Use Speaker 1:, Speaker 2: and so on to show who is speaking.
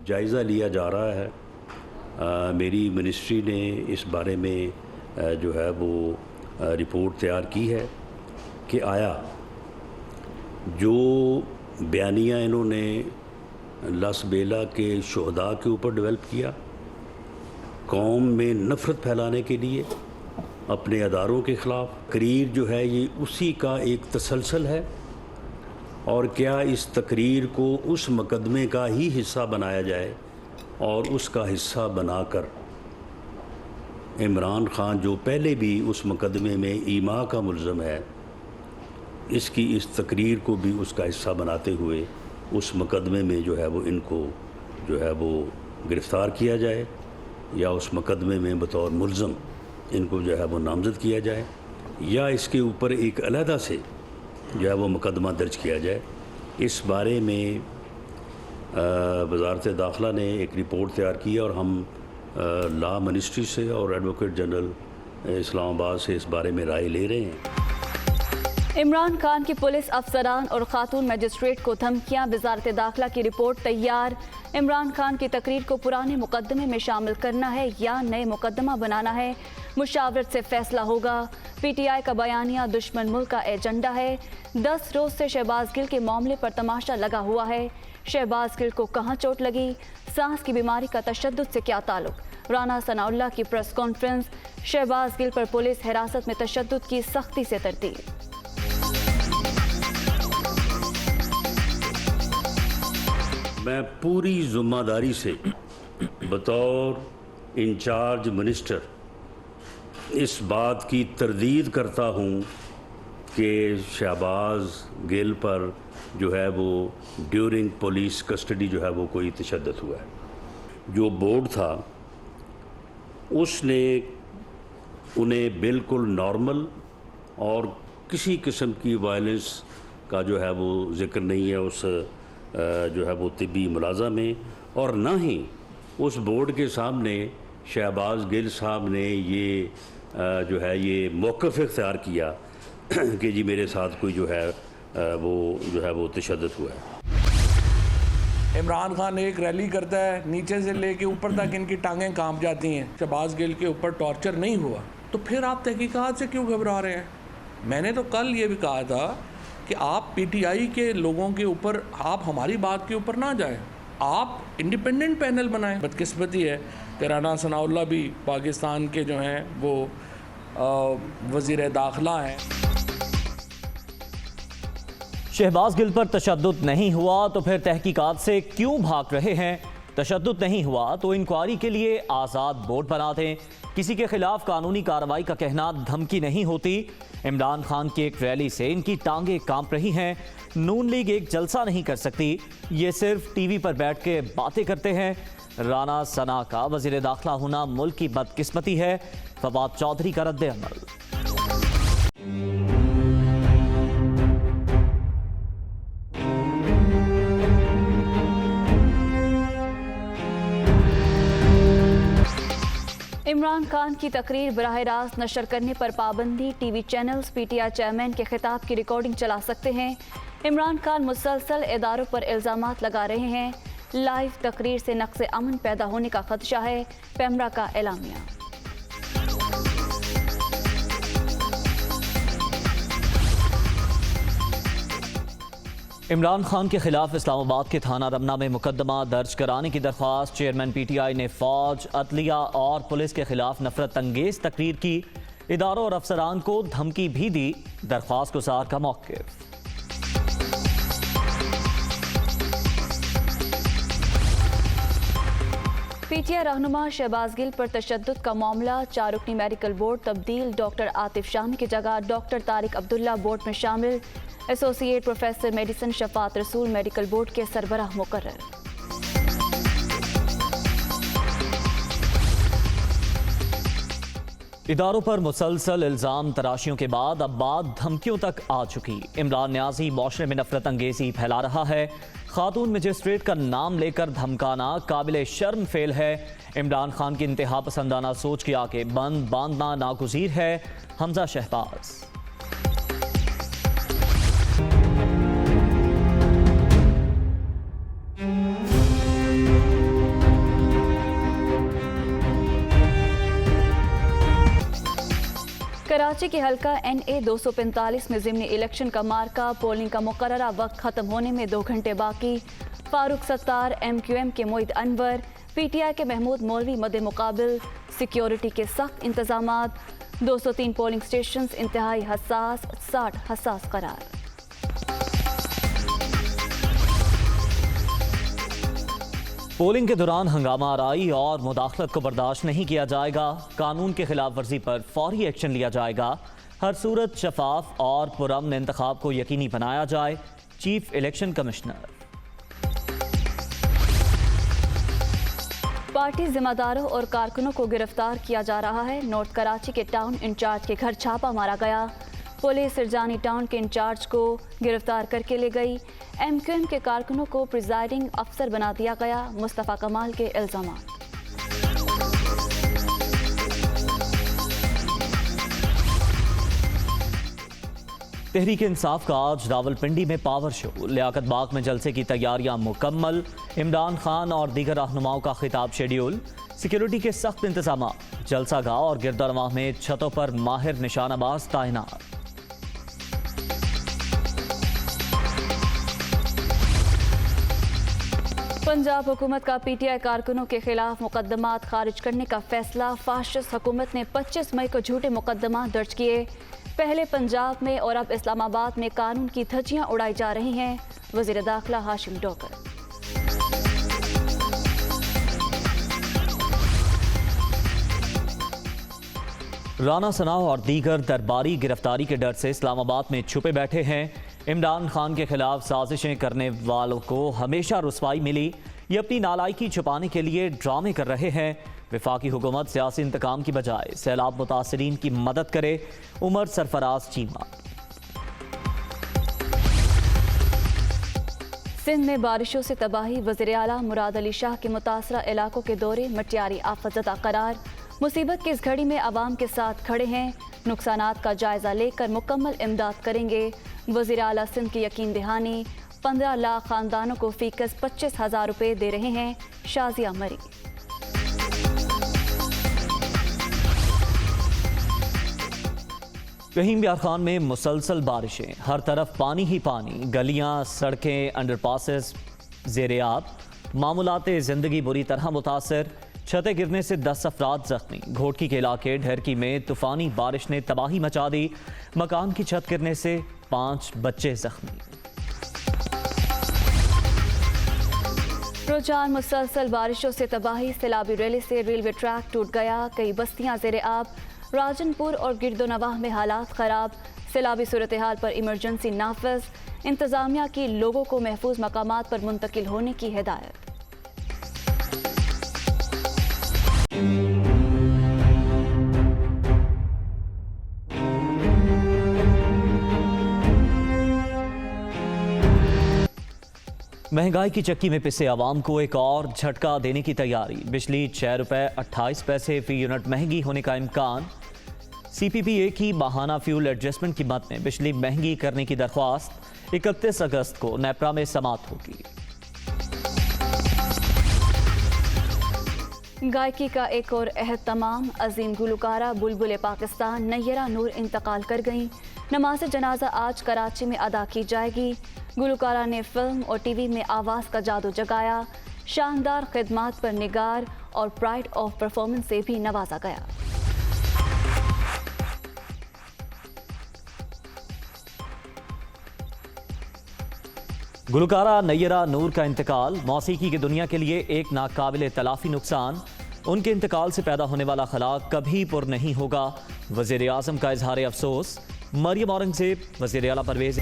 Speaker 1: जायज़ा लिया जा रहा है। मेरी मिनिस्ट्री ने इस बारे में जो है वो रिपोर्ट तैयार की है कि आया जो बयानिया इन्होंने लस बेला के शुहदा के ऊपर डेवलप किया, कौम में नफ़रत फैलाने के लिए अपने अदारों के ख़िलाफ़, तकरीर जो है ये उसी का एक तसलसल है। और क्या इस तकरीर को उस मुकदमे का ही हिस्सा बनाया जाए और उसका हिस्सा बनाकर इमरान ख़ान जो पहले भी उस मुकदमे में ईमा का मुल्ज़म है, इसकी इस तकरीर को भी उसका हिस्सा बनाते हुए उस मुकदमे में जो है वो इनको जो है वो गिरफ़्तार किया जाए या उस मुकदमे में बतौर मुल्ज़म इनको जो है वो नामज़द किया जाए, या इसके ऊपर एक अलहदा से जो है वो मुकदमा दर्ज किया जाए। इस बारे में वज़ारत दाखिला ने एक रिपोर्ट तैयार की है और हम लॉ मिनिस्ट्री से और एडवोकेट जनरल इस्लामाबाद से इस बारे में राय ले रहे हैं।
Speaker 2: इमरान खान की पुलिस अफसरान और खातून मजिस्ट्रेट को धमकियां, वज़ारत दाखिला की रिपोर्ट तैयार। इमरान खान की तकरीर को पुराने मुकदमे में शामिल करना है या नए मुकदमा बनाना है, मुशावरत से फैसला होगा। PTI का बयानिया दुश्मन मुल्क का एजेंडा है। 10 रोज से शहबाज गिल के मामले पर तमाशा लगा हुआ है। शहबाज गिल को कहाँ चोट लगी, सांस की बीमारी का तशद्दुद से क्या ताल्लुक? राना सनाउल्लाह की प्रेस कॉन्फ्रेंस। शहबाज गिल पर पुलिस हिरासत में तशद्दुद की सख्ती से तरदीद।
Speaker 1: मैं पूरी ज़िम्मेदारी से बतौर इंचार्ज मिनिस्टर इस बात की तरदीद करता हूँ कि शहबाज गिल पर जो है वो ड्यूरिंग पुलिस कस्टडी जो है वो कोई तशद्दुद हुआ है। जो बोर्ड था उसने उन्हें बिल्कुल नॉर्मल और किसी किस्म की वायलेंस का जो है वो ज़िक्र नहीं है उस जो है वो तिब्बी मुलाज़ा में, और ना ही उस बोर्ड के सामने शहबाज गिल साहब ने ये जो है ये मौक़िफ़ इख्तियार किया कि जी मेरे साथ कोई जो है वो तशद्दुद हुआ है।
Speaker 3: इमरान खान एक रैली करता है, नीचे से लेके ऊपर तक इनकी टांगें कांप जाती हैं। शहबाज गिल के ऊपर टॉर्चर नहीं हुआ तो फिर आप तहकीकात से क्यों घबरा रहे हैं? मैंने तो कल ये भी कहा था कि आप PTI के लोगों के ऊपर, आप हमारी बात के ऊपर ना जाएं, आप इंडिपेंडेंट पैनल बनाएं। बदकिस्मती है कि राना सनाउल्लाह भी पाकिस्तान के जो हैं वो वज़ीर दाखिला हैं।
Speaker 4: शहबाज गिल पर तशद्दुद नहीं हुआ तो फिर तहकीकात से क्यों भाग रहे हैं? तशद्दुद नहीं हुआ तो इंक्वायरी के लिए आज़ाद बोर्ड बना दें। किसी के खिलाफ कानूनी कार्रवाई का कहना धमकी नहीं होती। इमरान खान की एक रैली से इनकी टांगें कांप रही हैं। नून लीग एक जलसा नहीं कर सकती, ये सिर्फ टीवी पर बैठ के बातें करते हैं। राना सना का वज़ीर दाखिला होना मुल्क की बदकिस्मती है। फवाद चौधरी का रद्द अमल।
Speaker 2: इमरान खान की तकरीर बराह रास्त नशर करने पर पाबंदी। TV चैनल्स PTI चेयरमैन के खिताब की रिकॉर्डिंग चला सकते हैं। इमरान खान मुसलसल इदारों पर इल्ज़ामात लगा रहे हैं। लाइव तकरीर से नक्स अमन पैदा होने का खदशा है, पैमरा का एलामिया।
Speaker 4: इमरान खान के खिलाफ इस्लामाबाद के थाना रमना में मुकदमा दर्ज कराने की दरख्वास्त। चेयरमैन PTI ने फौज, अदलिया और पुलिस के खिलाफ नफरत अंगेज तकरीर की। इदारों और अफसरान को धमकी भी दी। दरख्वास्त गुजार का मौक़िफ़।
Speaker 2: PTI रहनुमा शहबाज गिल पर तशद्दुद का मामला। 4 रुकनी मेडिकल बोर्ड तब्दील। डॉक्टर आतिफ शामी की जगह डॉक्टर तारिक अब्दुल्ला बोर्ड में शामिल। एसोसिएट प्रोफेसर मेडिसिन शफात रसूल मेडिकल बोर्ड के सरबराह मुकर्रर।
Speaker 4: इदारों पर मुसलसल इल्ज़ाम तराशियों के बाद अब बात धमकियों तक आ चुकी। इमरान न्याजी मौशरे में नफरत अंगेजी फैला रहा है। खातून मजिस्ट्रेट का नाम लेकर धमकाना काबिल शर्म फेल है। इमरान खान की इंतहा पसंदाना सोच के आके बंद बांधना नागुज़ीर है। हमजा शहबाज।
Speaker 2: कराची के हल्का NA 245 में ज़िमनी इलेक्शन का मार्का। पोलिंग का मुकर्ररा वक्त ख़त्म होने में 2 घंटे बाकी। फारूक सत्तार, MQM के मोहित अनवर, PTI के महमूद मौलवी मद्दे मुकाबिल। सिक्योरिटी के सख्त इंतजामात। 203 पोलिंग स्टेशन इंतहाई हसास, 60 हसास करार।
Speaker 4: पोलिंग के दौरान हंगामा आराई और मुदाखलत को बर्दाश्त नहीं किया जाएगा। कानून की खिलाफ वर्जी पर फौरी एक्शन लिया जाएगा। हर सूरत शफाफ और पुरअमन इंतखाब को यकीनी बनाया जाए। Chief election commissioner.
Speaker 2: पार्टी जिम्मेदारों और कारकुनों को गिरफ्तार किया जा रहा है। नॉर्थ कराची के टाउन इंचार्ज के घर छापा मारा गया। पुलिस सिरजानी टाउन के इंचार्ज को गिरफ्तार करके ले गई। MQM के कारकुनों को प्रिजाइडिंग अफसर बना दिया गया। मुस्तफ़ा कमाल के इल्ज़ामात।
Speaker 4: तहरीक इंसाफ का आज रावलपिंडी में पावर शो। लियाकत बाग में जलसे की तैयारियां मुकम्मल। इमरान खान और दीगर रहनुमाओं का खिताब शेड्यूल। सिक्योरिटी के सख्त इंतजाम। जलसा गाह और गिरदरवाह में छतों पर माहिर निशानाबाज तैनात।
Speaker 2: पंजाब हुकूमत का PTI कारकुनों के खिलाफ मुकदमात खारिज करने का फैसला। फाशिस्ट हुकूमत ने 25 मई को झूठे मुकदमा दर्ज किए। पहले पंजाब में और अब इस्लामाबाद में कानून की धज्जियां उड़ाई जा रही हैं। वज़ीर दाखिला हाशिम डोकर।
Speaker 4: राना सनाओ और दीगर दरबारी गिरफ्तारी के डर से इस्लामाबाद में छुपे बैठे हैं। इमरान खान के खिलाफ साजिशें करने वालों को हमेशा रुसवाई मिली। ये अपनी नालायकी छुपाने के लिए ड्रामे कर रहे हैं। वफाकी हुकूमत सियासी इंतकाम की बजाय सैलाब मुतासरीन की मदद करे। उमर सरफराज चीमा।
Speaker 2: सिंध में बारिशों से तबाही। वज़ीर आला मुराद अली शाह के मुतासरा इलाकों के दौरे। मटियारी आफतज़दा करार। मुसीबत की इस घड़ी में आवाम के साथ खड़े हैं। नुकसानात का जायजा लेकर मुकम्मल इमदाद करेंगे। वज़ीर आला सिंध की यकीन दहानी। 15 लाख खानदानों को फीकस 25,000 रुपये दे रहे हैं। शाजिया मरी।
Speaker 4: रहीम यार खान में मुसलसल बारिशें। हर तरफ पानी ही पानी। गलियां, सड़कें, अंडरपासेस ज़ेर-ए-आब। मामूलाते ज़िंदगी बुरी तरह मुतासर। छतें गिरने से 10 अफराद जख्मी। घोटकी के इलाके ढेरकी में तूफ़ानी बारिश ने तबाही मचा दी। मकान की छत गिरने से 5 बच्चे जख्मी।
Speaker 2: रुझान मुसलसल बारिशों से तबाही। सैलाबी रैली से रेलवे ट्रैक टूट गया। कई बस्तियां ज़ेर-ए-आब। राजनपुर और गिरदोनवाह में हालात ख़राब। सैलाबी सूरत हाल पर इमरजेंसी नाफिज। इंतज़ामिया की लोगों को महफूज मकामात पर मुंतकिल होने की हिदायत।
Speaker 4: महंगाई की चक्की में पिसे आवाम को एक और झटका देने की तैयारी। बिजली 6 रुपये 28 पैसे फी यूनिट महंगी होने का इम्कान। CPPA की माहाना फ्यूल एडजस्टमेंट की मद में बिजली महंगी करने की दरख्वास्त 31 अगस्त को नेपरा में समाप्त होगी।
Speaker 2: गायकी का एक और अहद तमाम। अजीम गुलकारा बुलबुल पाकिस्तान नैयरा नूर इंतकाल कर गईं। नमाज जनाजा आज कराची में अदा की जाएगी। गुलकारा ने फिल्म और TV में आवाज़ का जादू जगाया। शानदार खिदमात पर निगार और प्राइड ऑफ परफॉर्मेंस से भी नवाजा गया।
Speaker 4: गुलकारा नैयरा नूर का इंतकाल मौसीकी की दुनिया के लिए एक नाकाबिल तलाफी नुकसान। उनके इंतकाल से पैदा होने वाला खला कभी पुर नहीं होगा। वज़ीर आज़म का इजहार अफसोस। मरियम औरंगज़ेब, वज़ीर आला परवेज़